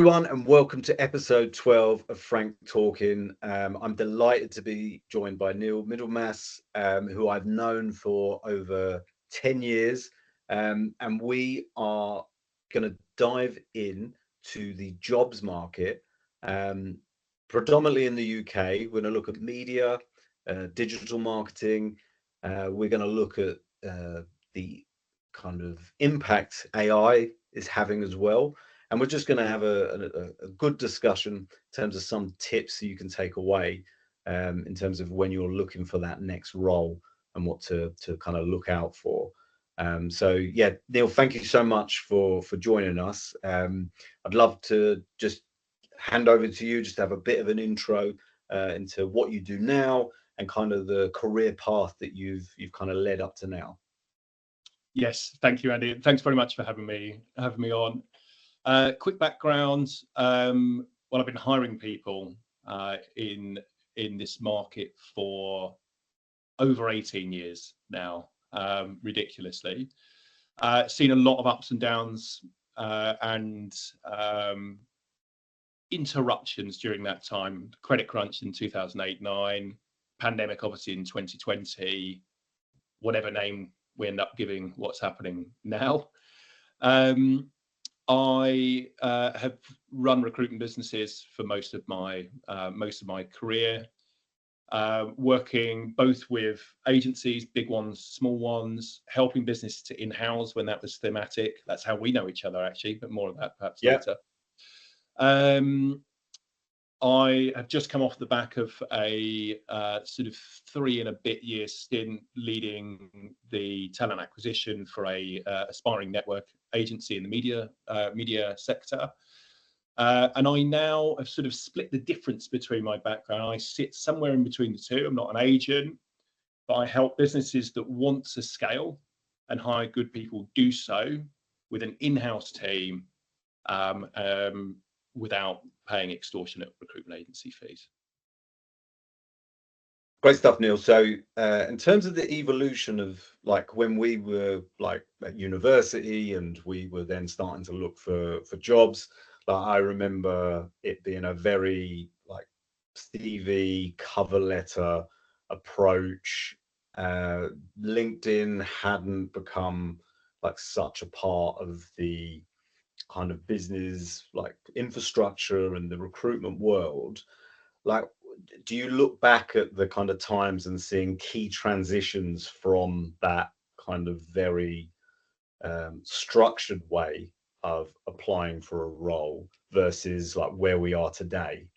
everyone, and welcome to episode 12 of Franc Talking. I'm delighted to be joined by Neil Middlemass, who I've known for over 10 years. And we are going to dive in to the jobs market, predominantly in the UK. We're going to look at media, digital marketing. We're going to look at the kind of impact AI is having as well. And we're just going to have a good discussion in terms of some tips that you can take away in terms of when you're looking for that next role and what to kind of look out for. So yeah, Neil, thank you so much for joining us. I'd love to just hand over to you, just to have a bit of an intro into what you do now and kind of the career path that you've kind of led up to now. Yes, thank you, Andy. Thanks very much for having me on. Quick background. Well, I've been hiring people in this market for over 18 years now, ridiculously. Seen a lot of ups and downs and interruptions during that time. Credit crunch in 2008-9, pandemic obviously in 2020, whatever name we end up giving what's happening now. I have run recruitment businesses for most of my career, working both with agencies, big ones, small ones, helping businesses to in-house when that was thematic. That's how we know each other, actually, but more of that perhaps later. I have just come off the back of a sort of 3 and a bit year stint leading the talent acquisition for a aspiring network agency in the media sector. And I now have sort of split the difference between my background. I sit somewhere in between the two. I'm not an agent, but I help businesses that want to scale and hire good people do so with an in-house team without paying extortionate recruitment agency fees. Great stuff, Neil. So in terms of the evolution of like when we were like at university and we were then starting to look for jobs, like I remember it being a very like CV cover letter approach. LinkedIn hadn't become like such a part of the kind of business like infrastructure and the recruitment world. Like, do you look back at the kind of times and seeing key transitions from that kind of very structured way of applying for a role versus like where we are today?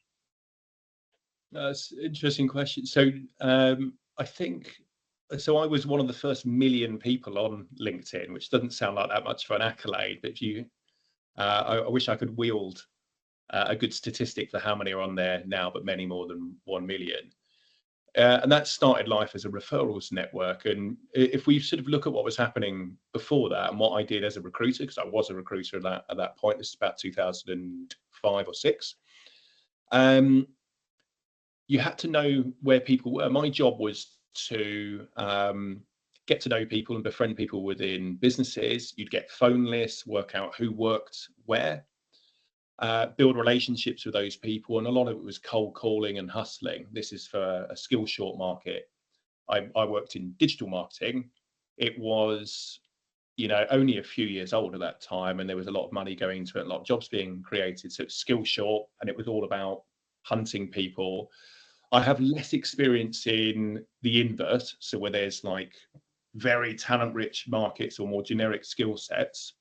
That's an interesting question. So I think, so I was one of the first 1 million people on LinkedIn, which doesn't sound like that much for an accolade, but if you I wish I could wield a good statistic for how many are on there now, but many more than 1 million. And that started life as a referrals network. And if we sort of look at what was happening before that and what I did as a recruiter, because I was a recruiter at that point, this is about 2005 or 6, you had to know where people were. My job was to get to know people and befriend people within businesses. You'd get phone lists, work out who worked where, build relationships with those people. And a lot of it was cold calling and hustling. This is for a skill short market. I worked in digital marketing. It was, only a few years old at that time, and there was a lot of money going into it, a lot of jobs being created. So it's skill short, and it was all about hunting people. I have less experience in the inverse, so where there's like very talent rich markets or more generic skill sets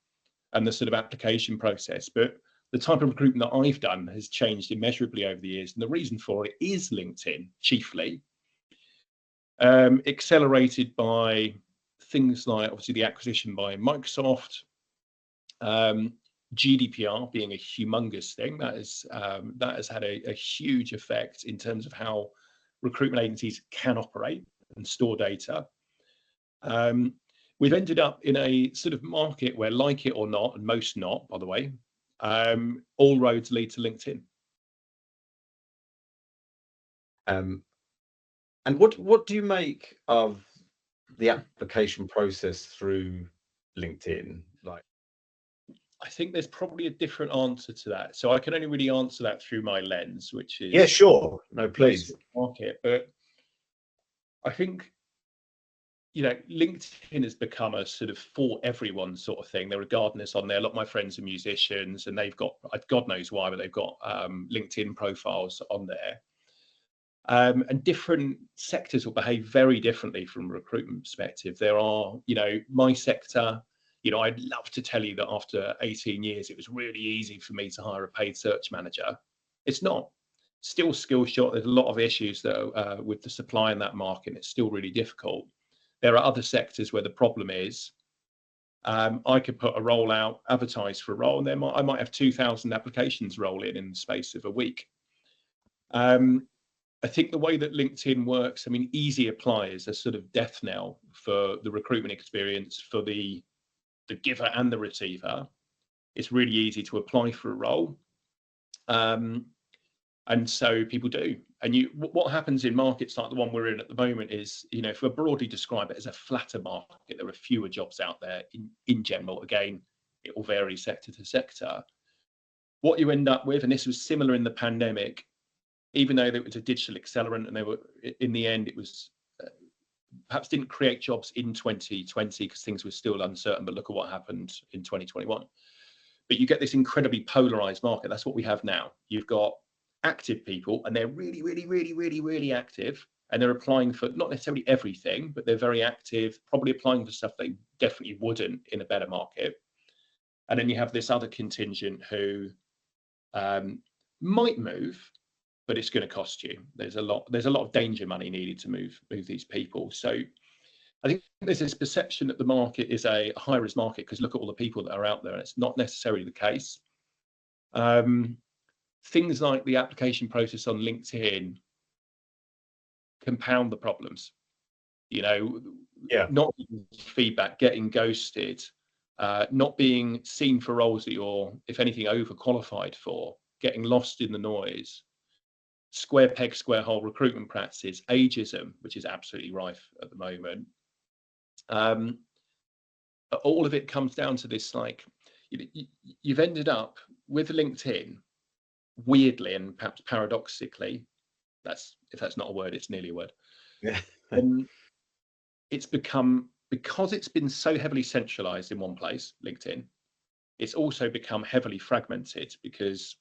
and the sort of application process. But the type of recruitment that I've done has changed immeasurably over the years. And the reason for it is LinkedIn, chiefly, accelerated by things like obviously the acquisition by Microsoft, GDPR being a humongous thing that has had a huge effect in terms of how recruitment agencies can operate and store data. We've ended up in a sort of market where, like it or not, and most not, by the way, all roads lead to LinkedIn. And what do you make of the application process through LinkedIn? Like, I think there's probably a different answer to that. So I can only really answer that through my lens, which Yeah, is sure. No, most please. of the market. But I think, LinkedIn has become a sort of for everyone sort of thing. There are gardeners on there. A lot of my friends are musicians, and they've got, God knows why, but they've got LinkedIn profiles on there. And different sectors will behave very differently from a recruitment perspective. There are, my sector, I'd love to tell you that after 18 years, it was really easy for me to hire a paid search manager. It's not. Still skill short. There's a lot of issues though with the supply in that market. It's still really difficult. There are other sectors where the problem is I could put a role out, advertise for a role, and I might have 2,000 applications roll in the space of a week. I think the way that LinkedIn works, I mean, easy apply is a sort of death knell for the recruitment experience for the giver and the receiver. It's really easy to apply for a role. And so people do. And what happens in markets like the one we're in at the moment is, if we broadly describe it as a flatter market, there are fewer jobs out there in general. Again, it will vary sector to sector. What you end up with, and this was similar in the pandemic, even though it was a digital accelerant and they were, in the end, it was perhaps didn't create jobs in 2020 because things were still uncertain, but look at what happened in 2021. But you get this incredibly polarized market. That's what we have now. You've got active people, and they're really, really, really, really, really active, and they're applying for not necessarily everything, but they're very active, probably applying for stuff they definitely wouldn't in a better market. And then you have this other contingent who might move, but it's going to cost you. There's a lot of danger money needed to move these people. So I think there's this perception that the market is a high risk market because look at all the people that are out there, and it's not necessarily the case. Things like the application process on LinkedIn compound the problems. Not getting feedback, getting ghosted, not being seen for roles that you're, if anything, overqualified for, getting lost in the noise. Square peg, square hole recruitment practices, ageism, which is absolutely rife at the moment. All of it comes down to this, like, you've ended up with LinkedIn, weirdly and perhaps paradoxically, if that's not a word, it's nearly a word. Yeah. It's become, because it's been so heavily centralized in one place, LinkedIn, it's also become heavily fragmented because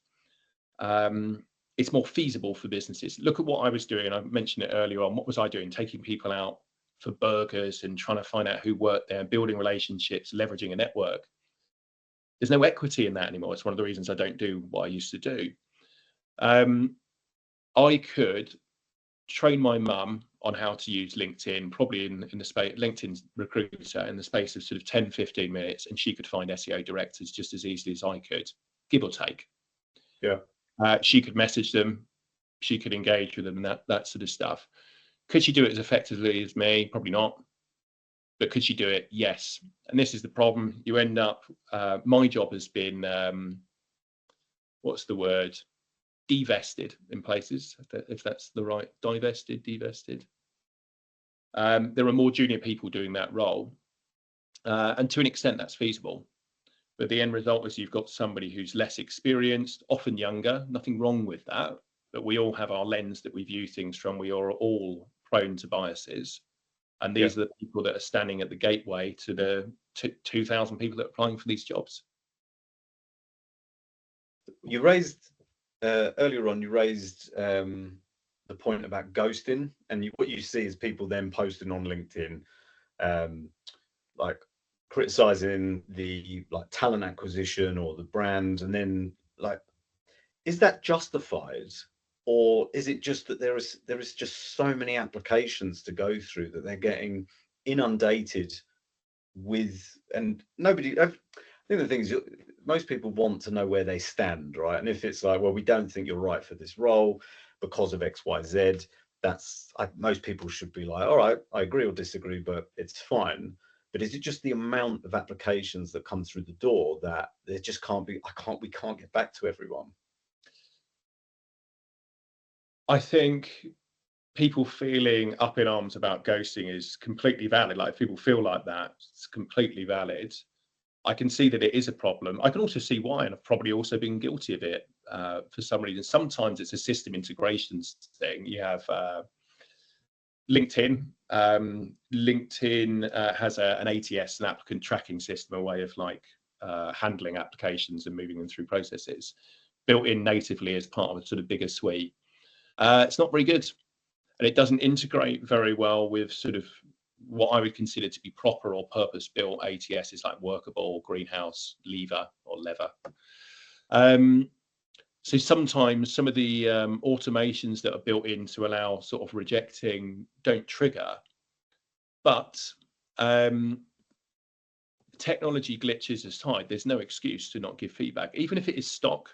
it's more feasible for businesses. Look at what I was doing. I mentioned it earlier on. What was I doing? Taking people out for burgers and trying to find out who worked there, building relationships, leveraging a network. There's no equity in that anymore. It's one of the reasons I don't do what I used to do. I could train my mum on how to use LinkedIn, probably in the space, LinkedIn Recruiter, in the space of sort of 10, 15 minutes, and she could find SEO directors just as easily as I could, give or take. Yeah. She could message them, she could engage with them, and that sort of stuff. Could she do it as effectively as me? Probably not. But could she do it? Yes. And this is the problem. You end up, my job has been, what's the word? Divested in places, if that's the right, divested. There are more junior people doing that role. And to an extent, that's feasible. But the end result is you've got somebody who's less experienced, often younger, nothing wrong with that. But we all have our lens that we view things from. We are all prone to biases. And these are the people that are standing at the gateway to the 2,000 people that are applying for these jobs. You raised earlier on, the point about ghosting, and what you see is people then posting on LinkedIn, like criticizing the talent acquisition or the brand, and then is that justified, or is it just that there is just so many applications to go through that they're getting inundated with, and nobody, I think the thing is, most people want to know where they stand, right? And if it's like, well, we don't think you're right for this role because of XYZ, most people should be like, all right, I agree or disagree, but it's fine. But is it just the amount of applications that come through the door that there just can't be, we can't get back to everyone? I think people feeling up in arms about ghosting is completely valid. Like, if people feel like that, it's completely valid. I can see that it is a problem. I can also see why, and I've probably also been guilty of it for some reason. Sometimes it's a system integrations thing. You have LinkedIn. LinkedIn has an ATS, an applicant tracking system, a way of like handling applications and moving them through processes, built in natively as part of a sort of bigger suite. It's not very good, and it doesn't integrate very well with sort of what I would consider to be proper or purpose-built ATSs like Workable, Greenhouse, Lever, or Lever. So sometimes some of the automations that are built in to allow sort of rejecting don't trigger, but technology glitches aside, there's no excuse to not give feedback. Even if it is stock,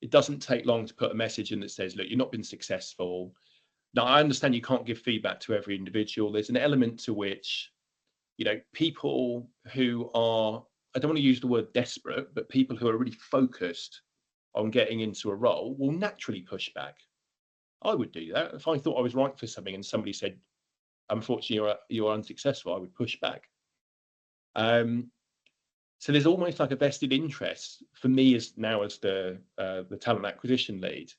it doesn't take long to put a message in that says, look, you've not been successful. Now, I understand you can't give feedback to every individual. There's an element to which, you know, people who are, I don't want to use the word desperate, but people who are really focused on getting into a role will naturally push back. I would do that. If I thought I was right for something and somebody said, unfortunately, you're unsuccessful, I would push back. So there's almost like a vested interest for me as the talent acquisition lead,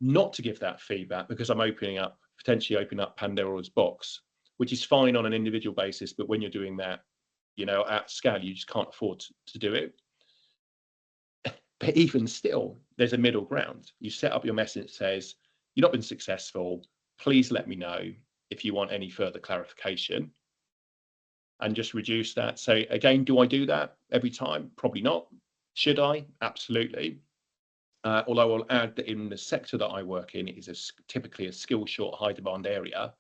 not to give that feedback, because I'm potentially opening up Pandora's box, which is fine on an individual basis, but when you're doing that, you know, at scale, you just can't afford to do it. But even still, there's a middle ground. You set up your message that says, you've not been successful, please let me know if you want any further clarification, and just reduce that. So again, do I do that every time? Probably not. Should I? Absolutely. Although I'll add that in the sector that I work in, it is typically a skill short, high demand area.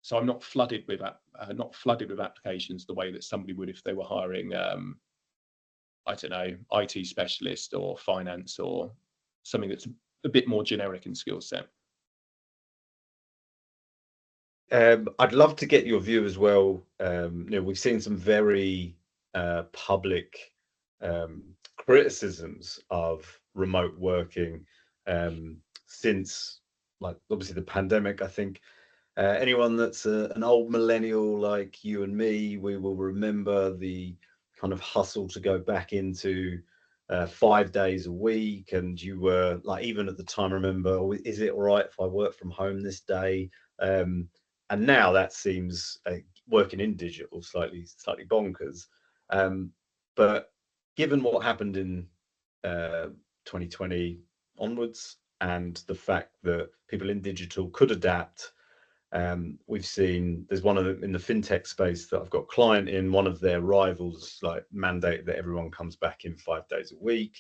So I'm not flooded with applications the way that somebody would if they were hiring, I don't know, IT specialist or finance or something that's a bit more generic in skill set. I'd love to get your view as well. We've seen some very public criticisms of remote working since, like, obviously the pandemic. I think anyone that's an old millennial like you and me, we will remember the kind of hustle to go back into 5 days a week. And you were like, even at the time, remember, "Oh, is it all right if I work from home this day?" And now that seems working in digital slightly bonkers. But given what happened in 2020 onwards, and the fact that people in digital could adapt, we've seen there's one of them in the fintech space that I've got a client in. One of their rivals like mandate that everyone comes back in 5 days a week.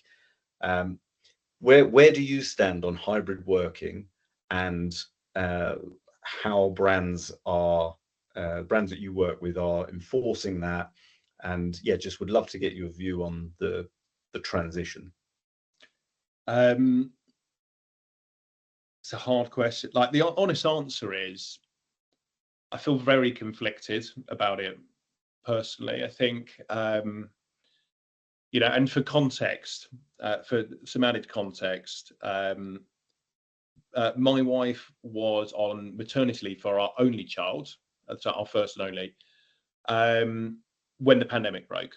Where do you stand on hybrid working, and how brands that you work with are enforcing that? And yeah, just would love to get your view on the transition. It's a hard question. Like, the honest answer is, I feel very conflicted about it personally. I think, you know, and for context, for some added context, my wife was on maternity leave for our only child, so our first and only, when the pandemic broke.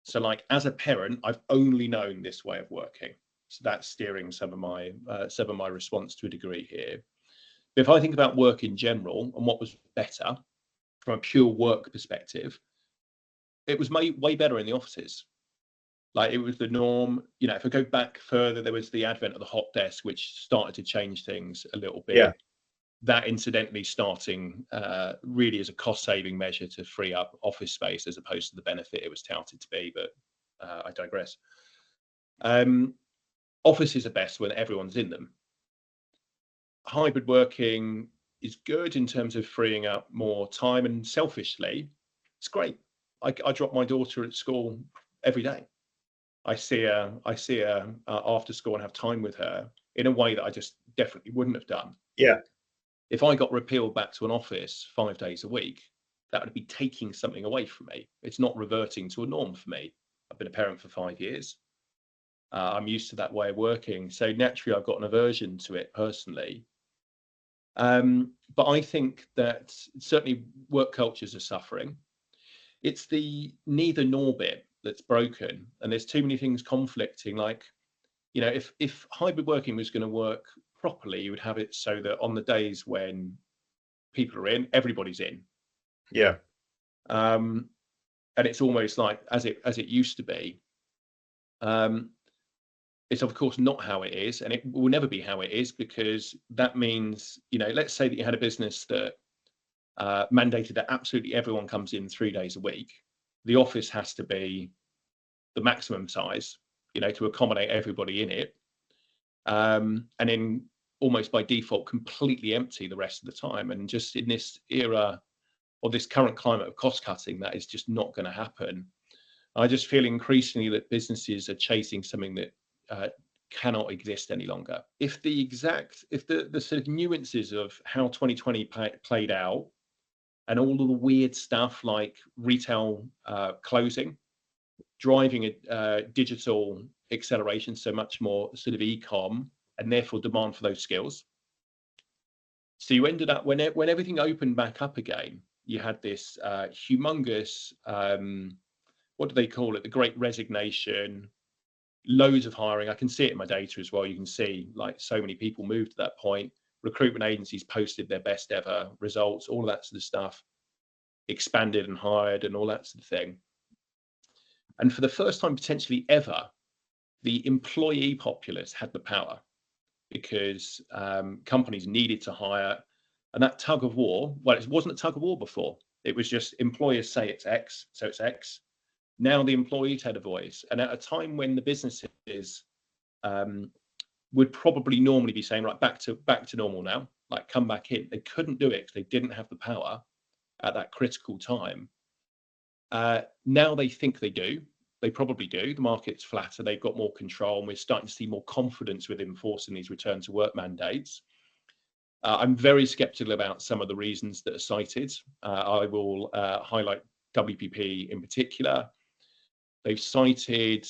So, like, as a parent, I've only known this way of working. So that's steering some of my response to a degree here. But if I think about work in general and what was better from a pure work perspective, it was way better in the offices. Like, it was the norm. You know, if I go back further, there was the advent of the hot desk, which started to change things a little bit. Yeah. That incidentally starting really as a cost-saving measure to free up office space, as opposed to the benefit it was touted to be. But I digress. Offices are best when everyone's in them. Hybrid working is good in terms of freeing up more time, and selfishly, it's great. I drop my daughter at school every day. I see her after school and have time with her in a way that I just definitely wouldn't have done. Yeah. If I got repealed back to an office 5 days a week, that would be taking something away from me. It's not reverting to a norm for me. I've been a parent for 5 years. I'm used to that way of working. So naturally, I've got an aversion to it personally. But I think that certainly work cultures are suffering. It's the neither nor bit. that's broken, and there's too many things conflicting. Like, you know, if hybrid working was going to work properly, you would have it so that on the days when people are in, everybody's in. Yeah. And it's almost like as it used to be. It's of course not how it is, and it will never be how it is, because that means, you know, let's say that you had a business that mandated that absolutely everyone comes in 3 days a week. The office has to be the maximum size, you know, to accommodate everybody in it, and then almost by default completely empty the rest of the time. And just in this era, or this current climate of cost cutting, that is just not going to happen. I just feel increasingly that businesses are chasing something that cannot exist any longer. If the sort of nuances of how 2020 played out, and all of the weird stuff like retail closing, driving a digital acceleration, so much more sort of e-com, and therefore demand for those skills. So you ended up, when everything opened back up again, you had this humongous, what do they call it? The Great Resignation, loads of hiring. I can see it in my data as well. You can see like so many people moved at that point. Recruitment agencies posted their best ever results, all of that sort of stuff, expanded and hired and all that sort of thing. And for the first time potentially ever, the employee populace had the power, because companies needed to hire. And that tug of war, well, it wasn't a tug of war before. It was just employers say it's X, so it's X. Now the employees had a voice. And at a time when the businesses would probably normally be saying, right, back to normal now, like come back in, they couldn't do it because they didn't have the power at that critical time. Now they think they do. They probably do. The market's flatter. They've got more control, and we're starting to see more confidence with enforcing these return to work mandates. I'm very skeptical about some of the reasons that are cited. I will highlight WPP in particular. They've cited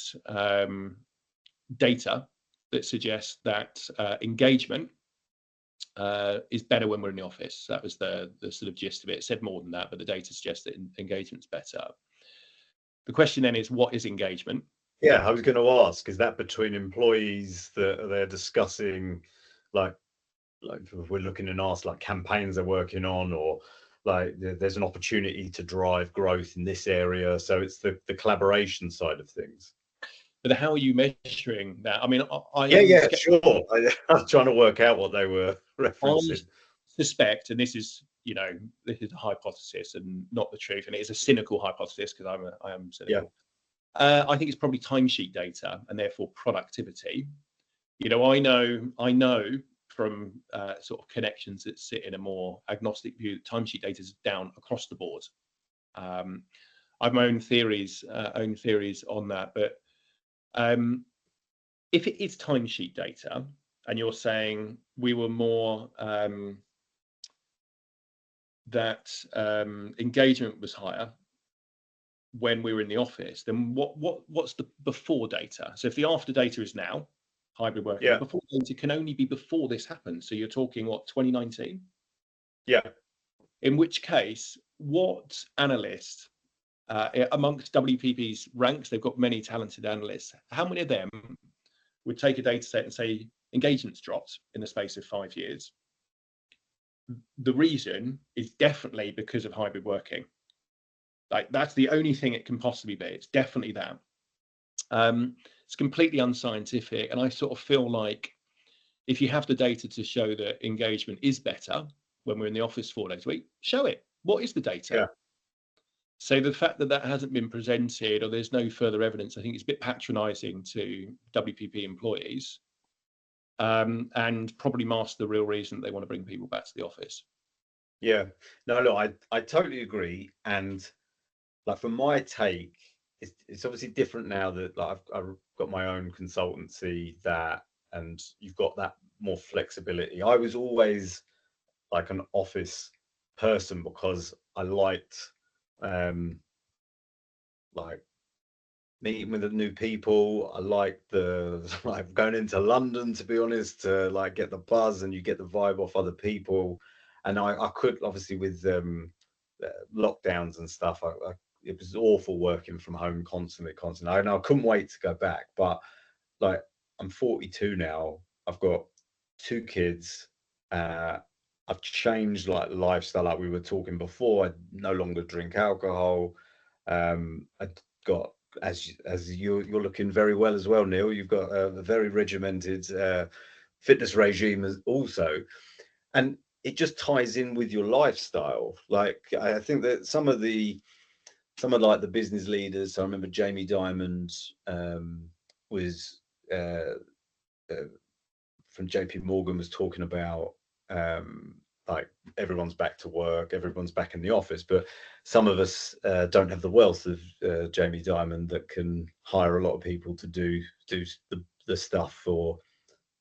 data that suggests that engagement is better when we're in the office. That was the sort of gist of it. It said more than that, but the data suggests that engagement's better. The question then is, what is engagement? Yeah, I was going to ask, is that between employees that they're discussing, like if we're looking and ask like campaigns they're working on, or like there's an opportunity to drive growth in this area? So it's the collaboration side of things. But how are you measuring that? I mean, Sure. I was trying to work out what they were referencing. I suspect, and this is a hypothesis and not the truth, and it is a cynical hypothesis because I am cynical. Yeah. I think it's probably timesheet data and therefore productivity. You know, I know from sort of connections that sit in a more agnostic view that timesheet data is down across the board. I have my own theories on that, but if it is timesheet data and you're saying we were more that engagement was higher when we were in the office, then what's the before data? So if the after data is now hybrid working, yeah, before data can only be before this happened. So you're talking what, 2019? Yeah. In which case, what analysts amongst WPP's ranks, they've got many talented analysts, how many of them would take a data set and say engagement's dropped in the space of 5 years? The reason is definitely because of hybrid working. Like, that's the only thing it can possibly be. It's definitely that. It's completely unscientific, and I sort of feel like if you have the data to show that engagement is better when we're in the office 4 days a week, show it. What is the data? Yeah. So the fact that that hasn't been presented, or there's no further evidence, I think it's a bit patronising to WPP employees, and probably masks the real reason that they want to bring people back to the office. Yeah, no, look, I totally agree. And like, from my take, it's obviously different now that like I've got my own consultancy, that, and you've got that more flexibility. I was always like an office person because I liked like meeting with the new people. I like like going into London, to be honest, to like get the buzz, and you get the vibe off other people. And I could obviously with lockdowns and stuff, I it was awful working from home constantly. And I couldn't wait to go back. But like, I'm 42 now. I've got 2 kids. Uh, I've changed like lifestyle, like we were talking before. I no longer drink alcohol. I got, as you're looking very well as well, Neil. You've got a very regimented fitness regime as also, and it just ties in with your lifestyle. Like, I think that some of like the business leaders. I remember Jamie Dimond was uh, from JP Morgan was talking about like everyone's back to work, everyone's back in the office, but some of us don't have the wealth of Jamie Dimond that can hire a lot of people to do the stuff for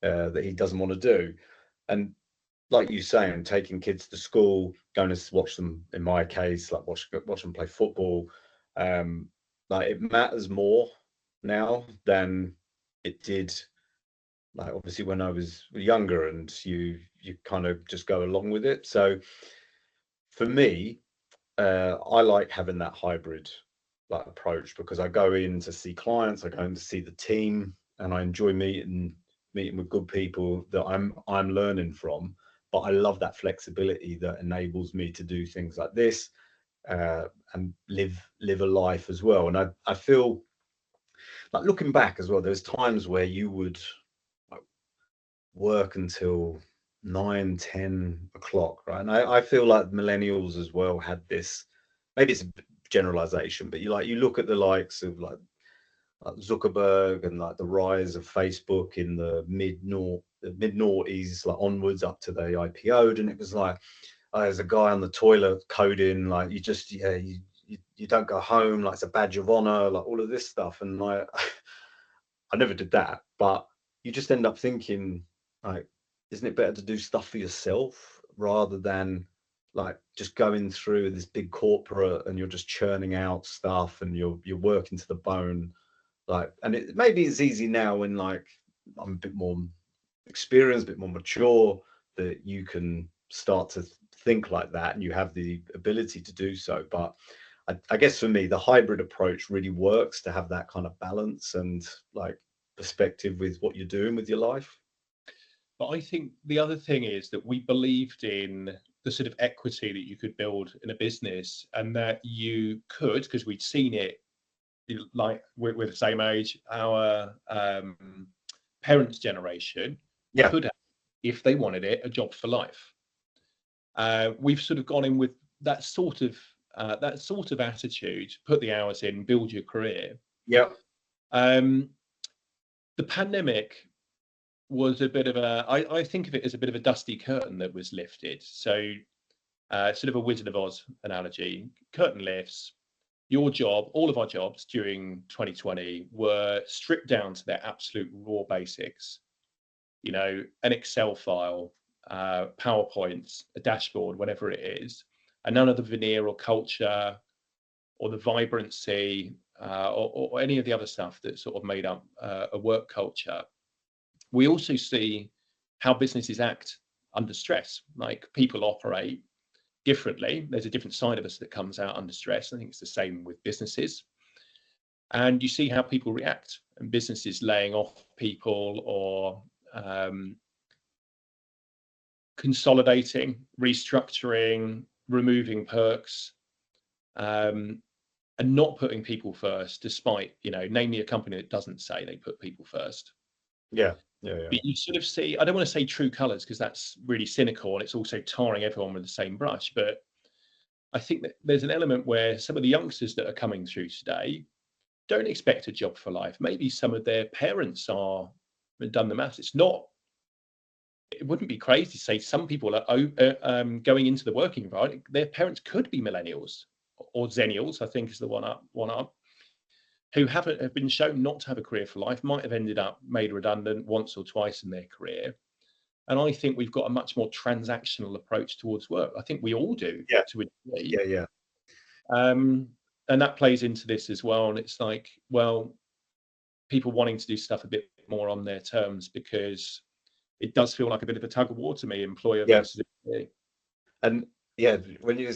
that he doesn't want to do. And like you saying, taking kids to school, going to watch them, in my case, like watch them play football, um, like it matters more now than it did, like obviously when I was younger, and you kind of just go along with it. So for me, I like having that hybrid like approach, because I go in to see clients, I go in to see the team, and I enjoy meeting with good people that I'm learning from. But I love that flexibility that enables me to do things like this, and live a life as well. And I feel like, looking back as well, there's times where you would like work until 9, 10 o'clock, right? And I feel like millennials as well had this. Maybe it's a generalization, but you look at the likes of like Zuckerberg, and like the rise of Facebook in the mid noughties, like onwards up to they IPO'd, and it was like, there's a guy on the toilet coding, like you just, yeah, you don't go home, like it's a badge of honor, like all of this stuff. And like I never did that, but you just end up thinking, like, isn't it better to do stuff for yourself rather than like just going through this big corporate and you're just churning out stuff and you're working to the bone. Like, and it maybe it's easy now when like I'm a bit more experienced, a bit more mature, that you can start to think like that and you have the ability to do so. But I guess for me, the hybrid approach really works to have that kind of balance and like perspective with what you're doing with your life. But I think the other thing is that we believed in the sort of equity that you could build in a business, and that you could, because we'd seen it, like we're the same age, our parents' generation Yeah. could have, if they wanted it, a job for life. We've sort of gone in with that sort of attitude: put the hours in, build your career. Yeah. Um, the pandemic was a bit of a, I think of it as a bit of a dusty curtain that was lifted. So sort of a Wizard of Oz analogy. Curtain lifts. Your job, all of our jobs during 2020 were stripped down to their absolute raw basics. You know, an Excel file, PowerPoint, a dashboard, whatever it is, and none of the veneer or culture or the vibrancy or any of the other stuff that sort of made up a work culture. We also see how businesses act under stress. Like, people operate differently. There's a different side of us that comes out under stress. I think it's the same with businesses. And you see how people react, and businesses laying off people or consolidating, restructuring, removing perks, and not putting people first, despite, name me a company that doesn't say they put people first. Yeah. Yeah. But you sort of see, I don't want to say true colors, because that's really cynical and it's also tarring everyone with the same brush. But I think that there's an element where some of the youngsters that are coming through today don't expect a job for life. Maybe some of their parents have done the maths. It wouldn't be crazy to say some people are going into the working environment. Their parents could be millennials or zennials, I think is the one up, who have been shown not to have a career for life, might have ended up made redundant once or twice in their career. And I think we've got a much more transactional approach towards work. I think we all do, Yeah. to a degree. Yeah. And that plays into this as well. And it's like, well, people wanting to do stuff a bit more on their terms, because it does feel like a bit of a tug of war to me, employer Yeah. versus employee. And yeah, when you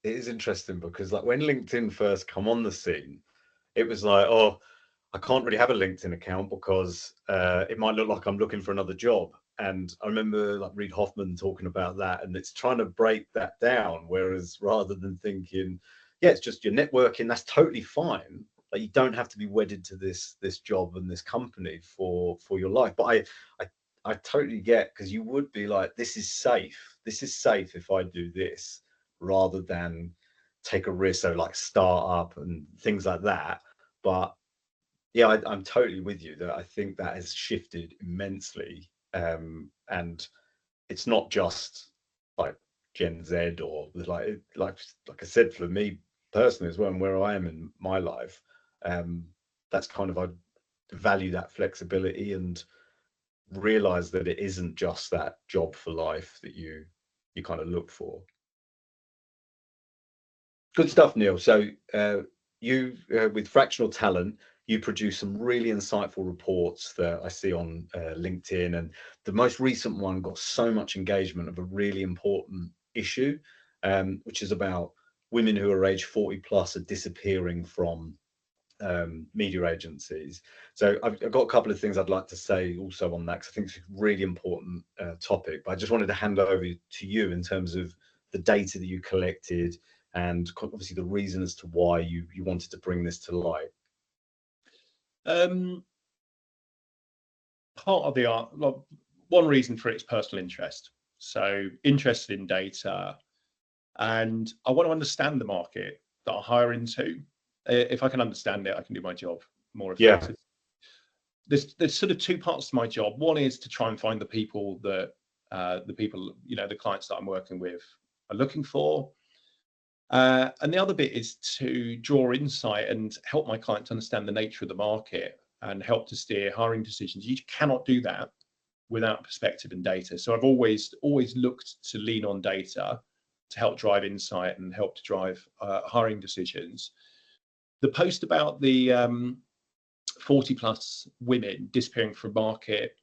it is interesting because like when LinkedIn first come on the scene, it was like, oh, I can't really have a LinkedIn account because it might look like I'm looking for another job. And I remember like Reid Hoffman talking about that, and it's trying to break that down. Whereas rather than thinking, yeah, it's just your networking, that's totally fine. Like you don't have to be wedded to this job and this company for your life. But I I totally get, because you would be like, this is safe. This is safe if I do this, rather than take a risk. So like start up and things like that. But yeah, I'm totally with you that I think that has shifted immensely. And it's not just like Gen Z or like I said, for me personally as well, and where I am in my life, um, that's kind of, I value that flexibility and realize that it isn't just that job for life that you kind of look for. Good stuff, Neil. So you with fractional talent, you produce some really insightful reports that I see on LinkedIn, and the most recent one got so much engagement of a really important issue, which is about women who are age 40 plus are disappearing from media agencies. So I've got a couple of things I'd like to say also on that, because I think it's a really important topic. But I just wanted to hand over to you in terms of the data that you collected, and obviously the reason as to why you wanted to bring this to light. Um, Part of the art, well, one reason for it is personal interest. So interested in data, and I want to understand the market that I hire into. If I can understand it, I can do my job more Yeah, effectively. There's sort of two parts to my job. One is to try and find the people that the clients that I'm working with are looking for. And the other bit is to draw insight and help my clients understand the nature of the market and help to steer hiring decisions. You cannot do that without perspective and data. So I've always looked to lean on data to help drive insight and help to drive hiring decisions. The post about the 40 plus women disappearing from market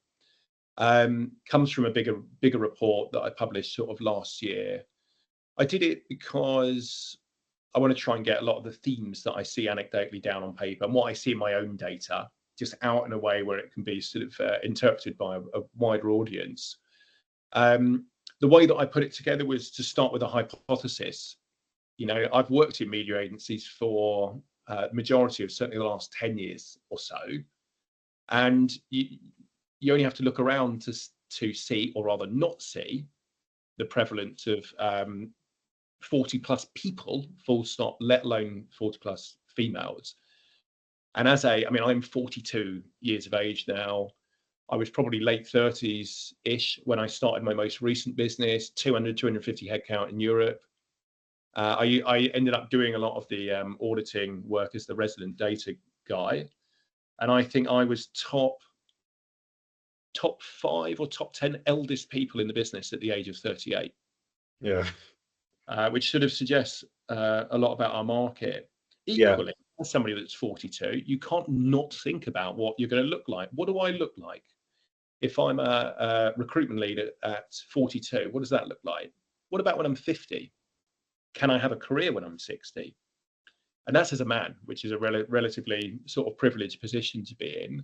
comes from a bigger report that I published sort of last year. I did it because I want to try and get a lot of the themes that I see anecdotally down on paper and what I see in my own data just out in a way where it can be sort of interpreted by a wider audience. The way that I put it together was to start with a hypothesis. I've worked in media agencies for the majority of certainly the last 10 years or so, and you only have to look around to see, or rather not see, the prevalence of 40 plus people, full stop, let alone 40 plus females. And I'm 42 years of age now. I was probably late 30s ish when I started my most recent business, 250 headcount in Europe. I ended up doing a lot of the auditing work as the resident data guy. And I think I was top 5 or top 10 eldest people in the business at the age of 38. yeah, Which sort of suggests a lot about our market. yeah, Equally, as somebody that's 42, you can't not think about what you're going to look like. What do I look like? If I'm a recruitment leader at 42, what does that look like? What about when I'm 50? Can I have a career when I'm 60? And that's as a man, which is a relatively sort of privileged position to be in.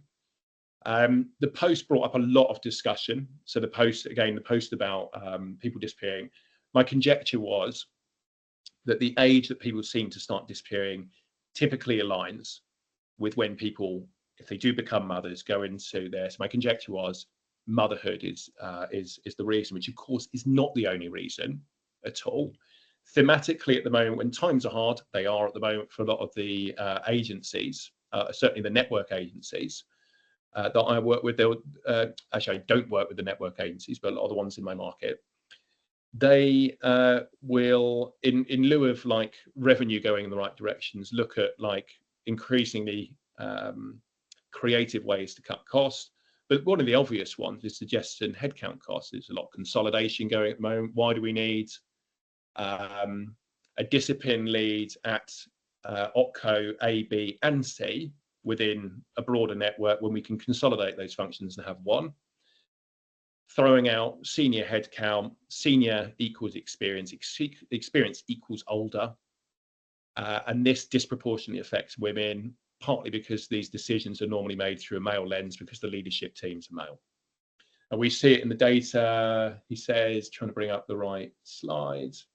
The post brought up a lot of discussion. So the post about people disappearing, my conjecture was that the age that people seem to start disappearing typically aligns with when people, if they do become mothers, go into their. So my conjecture was motherhood is the reason, which of course is not the only reason at all. Thematically, at the moment, when times are hard, they are at the moment for a lot of the agencies, certainly the network agencies that I work with. Actually, I don't work with the network agencies, but a lot of the ones in my market, they will, in lieu of like revenue going in the right directions, look at like increasingly creative ways to cut costs. But one of the obvious ones is suggesting headcount costs. There's a lot of consolidation going at the moment. Why do we need a discipline lead at OpCo A, B, and C within a broader network when we can consolidate those functions and have one? throwing out senior headcount, senior equals experience, experience equals older. And this disproportionately affects women, partly because these decisions are normally made through a male lens because the leadership teams are male. And we see it in the data. He says, trying to bring up the right slides.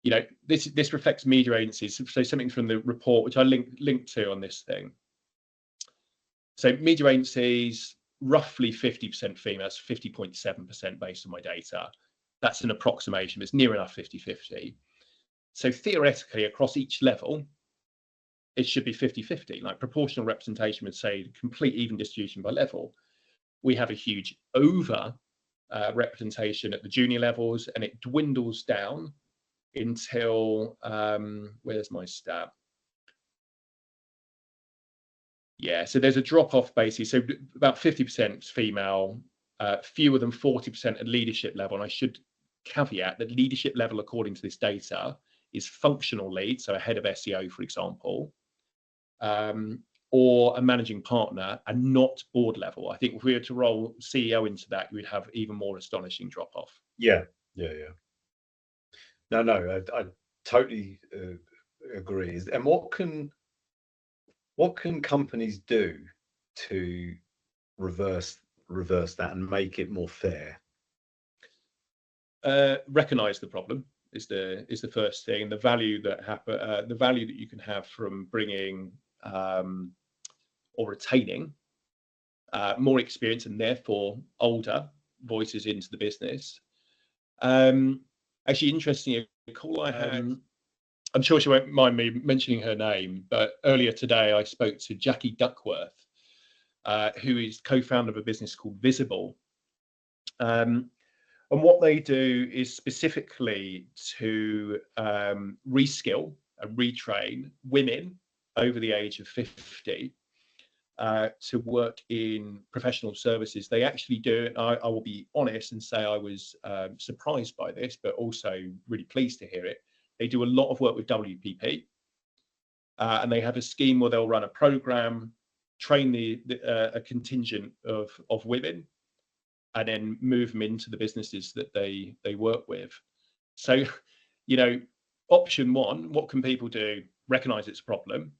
You know, this reflects media agencies. So something from the report, which I linked to on this thing. So media agencies, roughly 50% females, 50.7% based on my data. That's an approximation, but it's near enough 50-50. So theoretically, across each level, it should be 50-50. Like proportional representation would say complete even distribution by level. We have a huge over representation at the junior levels, and it dwindles down until, where's my stat? Yeah, so there's a drop-off basis. So about 50% female, fewer than 40% at leadership level. And I should caveat that leadership level, according to this data, is functional lead, so a head of SEO, for example, or a managing partner, and not board level. I think if we were to roll CEO into that, we'd have even more astonishing drop-off. Yeah. No, I totally agree. And what can companies do to reverse that and make it more fair? Recognize the problem is the first thing. The value that the value that you can have from bringing or retaining more experience and therefore older voices into the business. Actually, interestingly, a call I had, I'm sure she won't mind me mentioning her name, but earlier today I spoke to Jackie Duckworth, who is co-founder of a business called Visible. And what they do is specifically to reskill and retrain women over the age of 50 to work in professional services. They actually do, and I will be honest and say I was surprised by this, but also really pleased to hear it. They do a lot of work with WPP, and they have a scheme where they'll run a program, train a contingent of women, and then move them into the businesses that they work with. So, you know, option one, what can people do? Recognize it's a problem.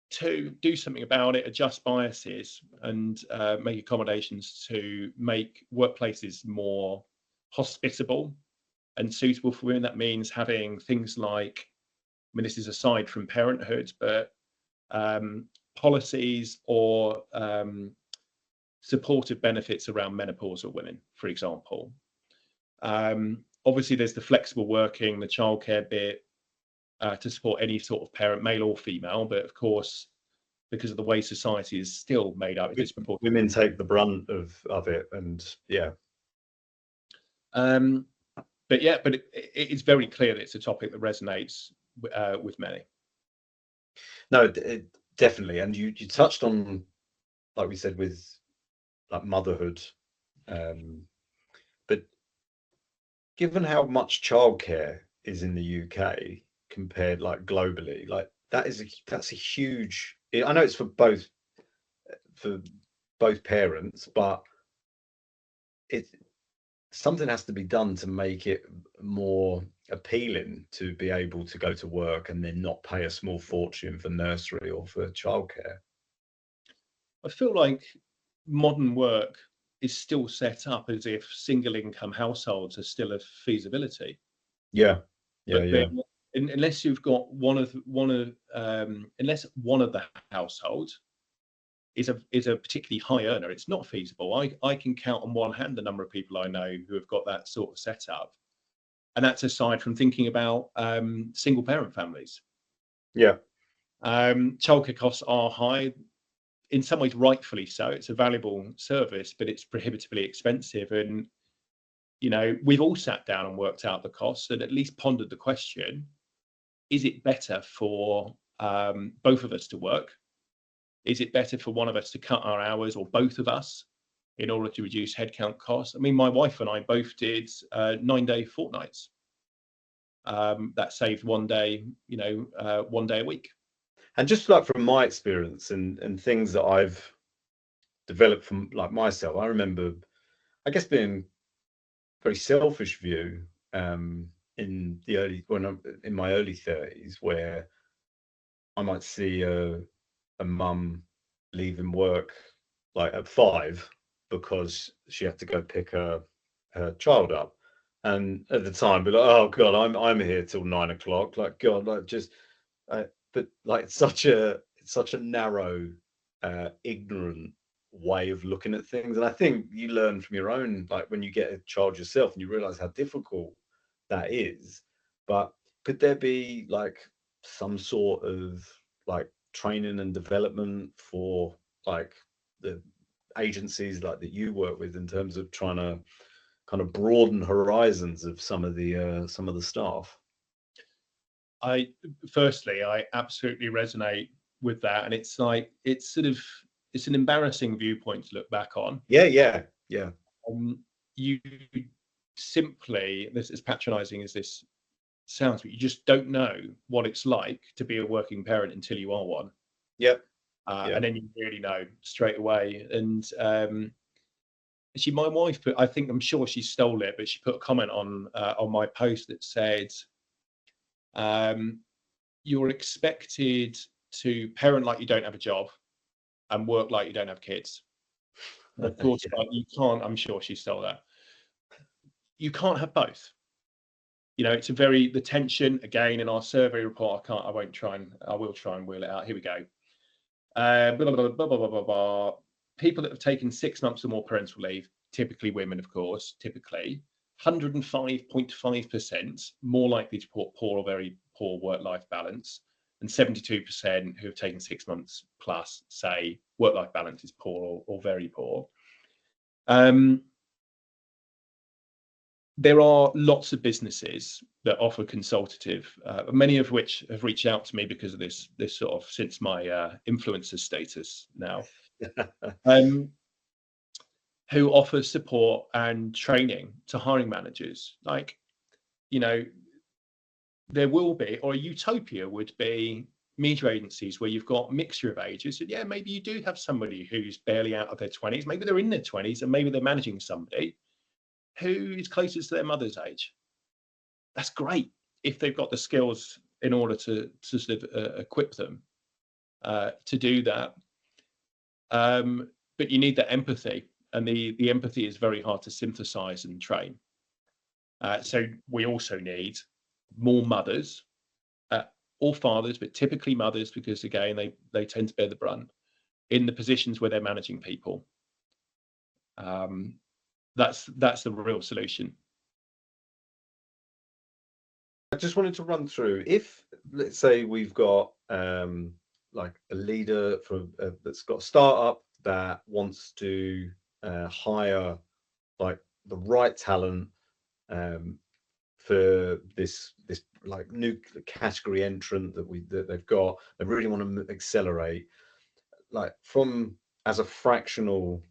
Two, do something about it, adjust biases, and make accommodations to make workplaces more hospitable and suitable for women. That means having things like, I mean, this is aside from parenthood, but policies or supportive benefits around menopausal women, for example. Obviously, there's the flexible working, the childcare bit, to support any sort of parent, male or female. But of course, because of the way society is still made up, it's women take the brunt of it, and yeah. But it's very clear that it's a topic that resonates with many. No, definitely. And you touched on, like we said, with like motherhood, but given how much childcare is in the UK compared like globally, like that's a huge, I know it's for both parents, but something has to be done to make it more appealing to be able to go to work and then not pay a small fortune for nursery or for childcare. I feel like modern work is still set up as if single income households are still a feasibility. Yeah. Unless you've got unless one of the households is a particularly high earner, it's not feasible. I can count on one hand the number of people I know who have got that sort of setup, and that's aside from thinking about single parent families. Yeah. Childcare costs are high. In some ways, rightfully so. It's a valuable service, but it's prohibitively expensive. And, you know, we've all sat down and worked out the costs and at least pondered the question, is it better for both of us to work? Is it better for one of us to cut our hours, or both of us, in order to reduce headcount costs? I mean, my wife and I both did 9-day fortnights. That saved one day, you know, 1 day a week. And just like from my experience and things that I've developed from like myself, I remember I guess being very selfish view, in the early when I'm in my early 30s, where I might see a mum leaving work like at 5 because she had to go pick her child up, and at the time be like, oh god, I'm here till 9 o'clock, like god, like just but like it's such a narrow, ignorant way of looking at things. And I think you learn from your own, like when you get a child yourself and you realize how difficult that is. But could there be like some sort of like training and development for like the agencies like that you work with, in terms of trying to kind of broaden horizons of some of the staff? I firstly, I absolutely resonate with that, and it's like it's an embarrassing viewpoint to look back on. Yeah, yeah, yeah. You simply, this as patronising as this sounds, but you just don't know what it's like to be a working parent until you are one, Yep. and Yep. then you really know straight away. And my wife put, I think, I'm sure she stole it, but she put a comment on my post that said, um, "You're expected to parent like you don't have a job and work like you don't have kids." And of course, Yeah. like, you can't. I'm sure she stole that. You can't have both. It's a very the tension again in our survey report. I will try and wheel it out. Here we go. Blah, blah, blah, blah, blah, blah, blah. People that have taken 6 months or more parental leave, typically women, of course, typically 105.5% more likely to report poor or very poor work-life balance, and 72% who have taken 6 months plus say work-life balance is poor or very poor. There are lots of businesses that offer consultative, many of which have reached out to me because of this sort of, since my influencer status now, who offer support and training to hiring managers. Like, there will be, or a utopia would be, media agencies where you've got a mixture of ages. And yeah, maybe you do have somebody who's barely out of their 20s, maybe they're in their 20s, and maybe they're managing somebody who is closest to their mother's age. That's great if they've got the skills in order to sort of equip them to do that. But you need that empathy, and the empathy is very hard to synthesize and train. So we also need more mothers, or fathers, but typically mothers, because again, they tend to bear the brunt in the positions where they're managing people. That's the real solution. I just wanted to run through, if let's say we've got like a leader that's got a startup that wants to hire like the right talent, for this like new category entrant that they've got. They really want to accelerate, like from as a fractional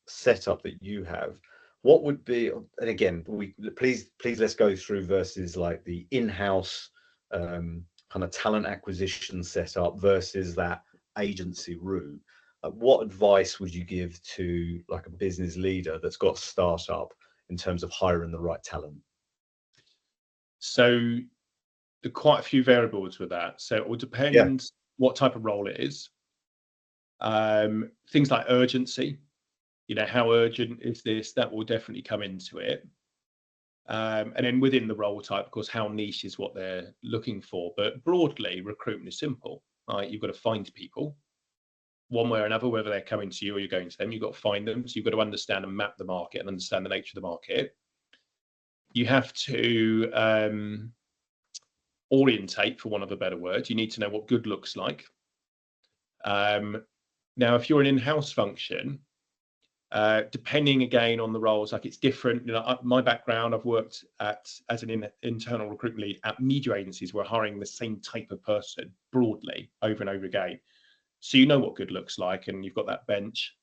setup that you have. What would be, and again, please let's go through versus like the in-house kind of talent acquisition setup versus that agency route. What advice would you give to like a business leader that's got a startup in terms of hiring the right talent? So there are quite a few variables with that. So it will Yeah. depend what type of role it is. Things like urgency, how urgent is this? That will definitely come into it. And then within the role type, of course, how niche is what they're looking for. But broadly, recruitment is simple. Right? You've got to find people one way or another, whether they're coming to you or you're going to them. You've got to find them. So you've got to understand and map the market and understand the nature of the market. You have to orientate, for want of a better word. You need to know what good looks like. Now, if you're an in-house function, depending again on the roles, like it's different. My background, I've worked as an internal recruitment lead at media agencies where hiring the same type of person broadly over and over again. So you know what good looks like, and you've got that bench.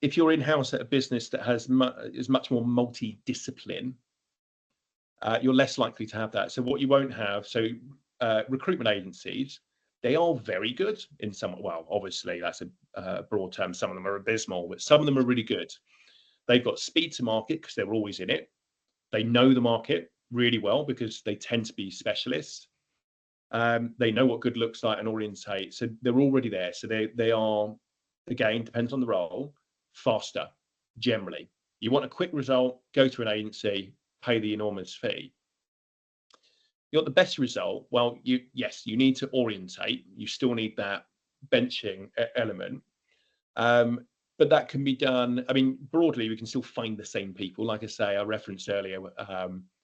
If you're in-house at a business that is much more multidiscipline, you're less likely to have that. So what you won't have, recruitment agencies, They are very good in some, well, obviously that's a broad term. Some of them are abysmal, but some of them are really good. They've got speed to market because they're always in it. They know the market really well because they tend to be specialists. They know what good looks like and orientate. So they're already there. So they are, again, depends on the role, faster generally. You want a quick result, go to an agency, pay the enormous fee. You want the best result. Well, yes, you need to orientate. You still need that benching element. But that can be done. I mean, broadly, we can still find the same people. Like I say, I referenced earlier,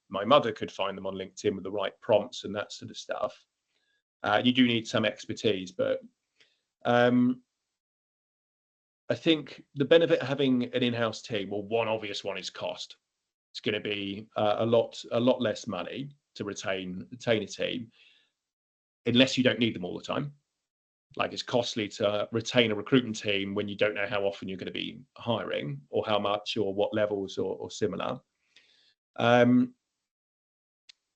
my mother could find them on LinkedIn with the right prompts and that sort of stuff. You do need some expertise, but I think the benefit of having an in-house team, well, one obvious one is cost. It's going to be a lot less money to retain a team, unless you don't need them all the time. Like, it's costly to retain a recruitment team when you don't know how often you're going to be hiring, or how much, or what levels, or similar. To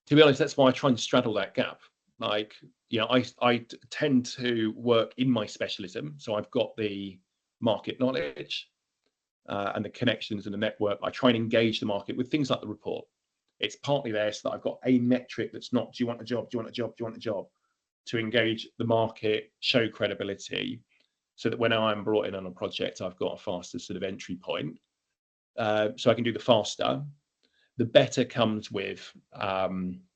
be honest, that's why I try and straddle that gap. Like, you know, I tend to work in my specialism, so I've got the market knowledge and the connections and the network. I try and engage the market with things like the report. It's partly there so that I've got a metric that's not, do you want a job, do you want a job, do you want a job, to engage the market, show credibility, so that when I'm brought in on a project, I've got a faster sort of entry point. So I can do the faster. The better comes with